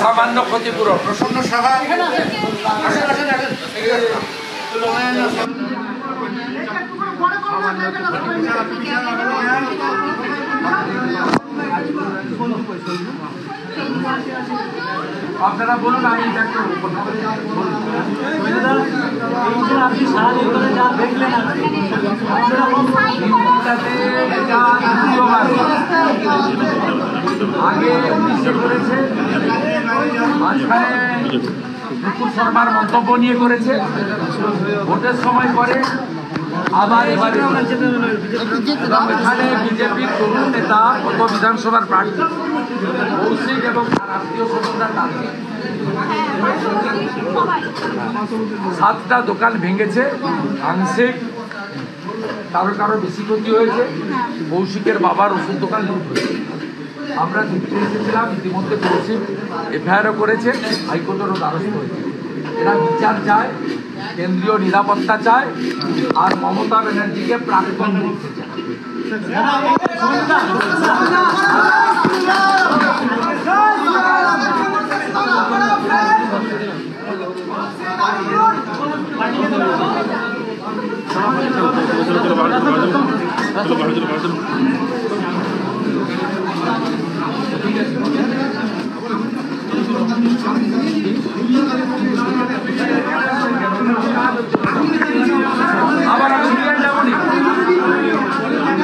সামান্য ক্ষতিপূরণ প্রসন্ন সাহা আপনারা বলুন আমি আপনি সারাদিন ধরে যা দেখলেন আগে করেছে মুকুল শর্মার মন্তব্য নিয়ে করেছে ভোটের সময় করে আবার এবারে এখানে বিজেপির তরুণ নেতা গত বিধানসভার প্রার্থী কৌশিক এবং তার আত্মীয় স্বজনরা তাদের 7টা দোকান ভেঙেছে আংশিক কারো কারো বেশি ক্ষতি হয়েছে কৌশিকের বাবার ওষুধ দোকান লুট হয়েছে আমরা দেখতে এসেছিলাম ইতিমধ্যে কৌশিক এফআইআরও করেছে হাইকোর্টেরও দ্বারস্থ হয়েছে এরা বিচার চায় কেন্দ্রীয় নিরাপত্তা চায় আর মমতা ব্যানার্জিকে প্রাক্তন করতে চায় আবার আমি যাবো নি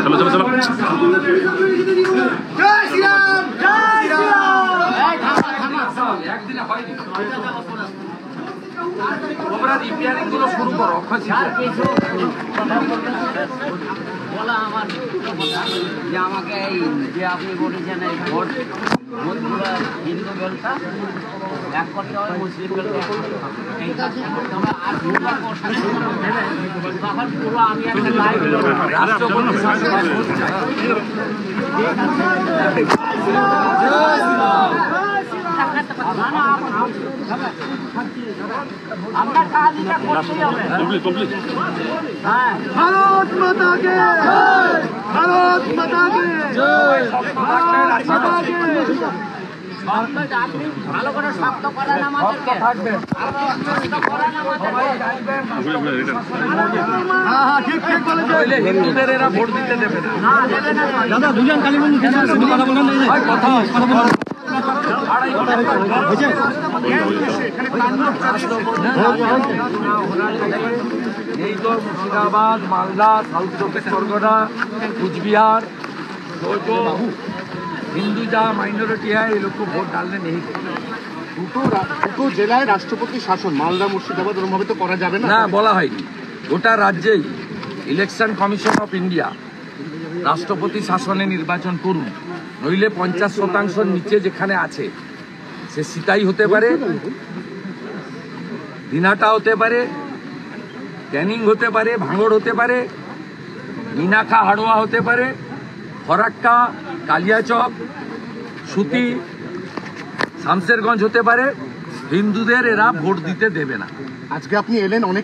চলো চলো চলো জয় শ্রীরাম জয় শ্রীরাম একদিনে হয়নি তোমরা রিপেয়ারিং গুলো শুরু করো বলা আমার যে আমাকে এই যে আপনি বলেছেন এই ভোট ভোটগুলো হিন্দু বেলটা এক করতে হবে মুসলিম বেলটা এই কাজটা করতে হবে আর তখন পুরো আমি একটা লাইভ রাষ্ট্রপতি শাসন আপনার কাজটা করতেই হবে ভারত মাতা কে ভারত মাতা কে ভারত মাতা কে ভালো করে শক্ত করেন আমাদেরকে হিন্দুদের এরা ভোট দিতে দেবে না দাদা দুজন কালীগঞ্জ কথা বলেন এই তো মুর্শিদাবাদ মালদা সাউথ চব্বিশ পরগনা कुचबिहार तो हिंदू जहाँ माइनॉरिटी है ये लोग को वोट डालने नहीं देंगे দুটো জেলায় রাষ্ট্রপতি শাসন মালদা মুর্শিদাবাদ ওরমভাবে তো করা যাবে না বলা হয়নি গোটা রাজ্যেই ইলেকশন কমিশন অফ ইন্ডিয়া রাষ্ট্রপতি শাসনে নির্বাচন করুন নইলে 50% নিচে যেখানে আছে সে সিতাই হতে পারে দিনাটা হতে পারে ক্যানিং হতে পারে ভাঙড় হতে পারে মিনাখা হাড়োয়া হতে পারে ফরাক্কা কালিয়াচক সুতি শামসেরগঞ্জ হতে পারে হিন্দুদের এরা ভোট দিতে দেবে না আজকে আপনি এলেন অনেক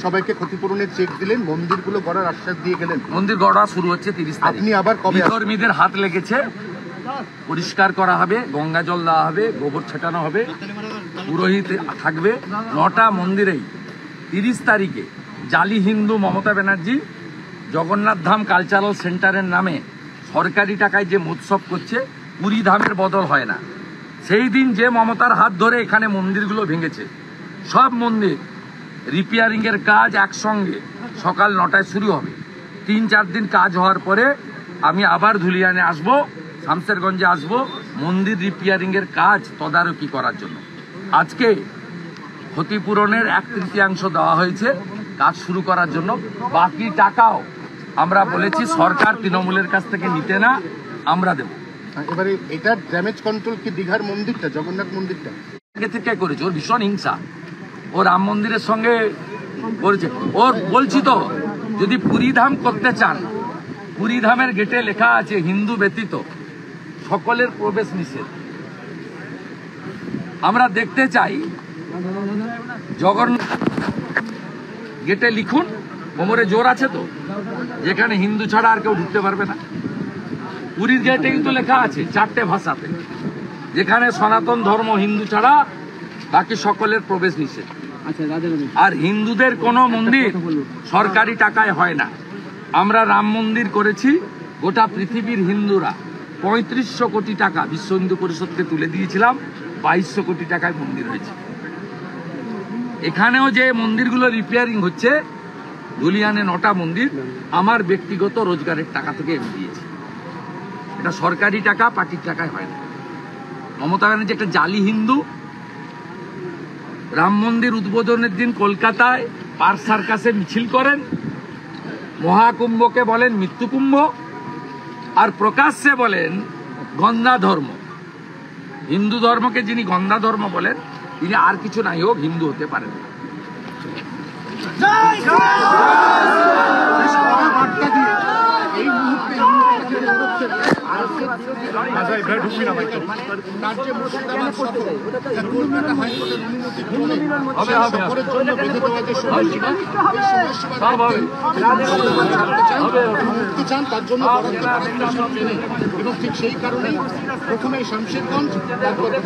সবাইকে ক্ষতিপূরণের চেক দিলেন মন্দিরগুলো গড়ার আশ্বাস দিয়ে গেলেন মন্দির গড়া শুরু হচ্ছে 30 তারিখ আপনি আবার কবে কর্মীদের হাত লেগেছে পরিষ্কার করা হবে গঙ্গা জল দেওয়া হবে গোবর ছেটানো হবে পুরোহিত থাকবে 9টা মন্দিরেই 30 তারিখে জালি হিন্দু মমতা ব্যানার্জি জগন্নাথ ধাম কালচারাল সেন্টারের নামে সরকারি টাকায় যে মহোৎসব করছে পুরী ধামের বদল হয় না সেই দিন যে মমতার হাত ধরে এখানে মন্দিরগুলো ভেঙেছে সব মন্দির রিপেয়ারিং এর কাজ একসঙ্গে সকাল 9টায় শুরু হবে 3-4 দিন কাজ হওয়ার পরে আমি আবার ধুলিয়ানে আসবো শামসেরগঞ্জে আসবো মন্দির রিপেয়ারিং এর কাজ তদারকি করার জন্য আজকে ক্ষতিপূরণের 1/3 দেওয়া হয়েছে কাজ শুরু করার জন্য বাকি টাকাও আমরা বলেছি সরকার তৃণমূলের কাছ থেকে নিতে না আমরা দেব এবারে এটা ড্যামেজ কন্ট্রোল কি দীঘার মন্দিরটা জগন্নাথ মন্দিরটা আগে থেকে করেছে ওর ভীষণ হিংসা ও রাম মন্দিরের সঙ্গে করেছে ওর বলছি তো যদি পুরী ধাম করতে চান পুরী ধামের গেটে লেখা আছে হিন্দু ব্যতীত সকলের প্রবেশ নিষেধ আমরা দেখতে চাই জগন্নাথ গেটে লিখুন, কোমরে জোর আছে তো, যেখানে হিন্দু ছাড়া আর কেউ ঢুকতে পারবে না। পুরীর গেটে কিন্তু লেখা আছে 4টে ভাষাতে, যেখানে সনাতন ধর্ম হিন্দু ছাড়া বাকি সকলের প্রবেশ নিষেধ। আর হিন্দুদের কোনো মন্দির সরকারি টাকায় হয় না। আমরা রাম মন্দির করেছি, গোটা পৃথিবীর হিন্দুরা 3500 কোটি টাকা বিশ্ব হিন্দু পরিষদকে তুলে দিয়েছিলাম, 2200 কোটি টাকায় মন্দির হয়েছে। এখানেও যে মন্দিরগুলো রিপেয়ারিং হচ্ছে, ধুলিয়ানে 9টা মন্দির আমার ব্যক্তিগত রোজগারের টাকা থেকে আমি দিয়েছি। এটা সরকারি টাকা, পার্টির টাকায় হয় না। মমতা ব্যানার্জি একটা জালি হিন্দু। রাম মন্দির উদ্বোধনের দিন কলকাতায় পার্ক সার্কাসে মিছিল করেন, মহাকুম্ভকে বলেন মৃত্যুকুম্ভ, আর প্রকাশ্যে বলেন গন্ধা ধর্ম। হিন্দু ধর্মকে যিনি গন্ধা ধর্ম বলেন, তিনি আর কিছু নাই হোক হিন্দু হতে পারেন না। তার জন্য এবং ঠিক সেই কারণে প্রথমে শামশেরগঞ্জ, তারপরে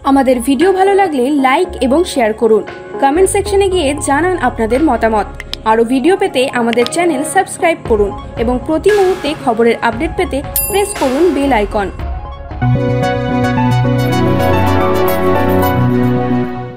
আমাদের ভিডিও ভালো লাগলে লাইক এবং শেয়ার করুন। কমেন্ট সেকশনে গিয়ে জানান আপনাদের মতামত। আরও ভিডিও পেতে আমাদের চ্যানেল সাবস্ক্রাইব করুন এবং প্রতি মুহূর্তে খবরের আপডেট পেতে প্রেস করুন বেল আইকন।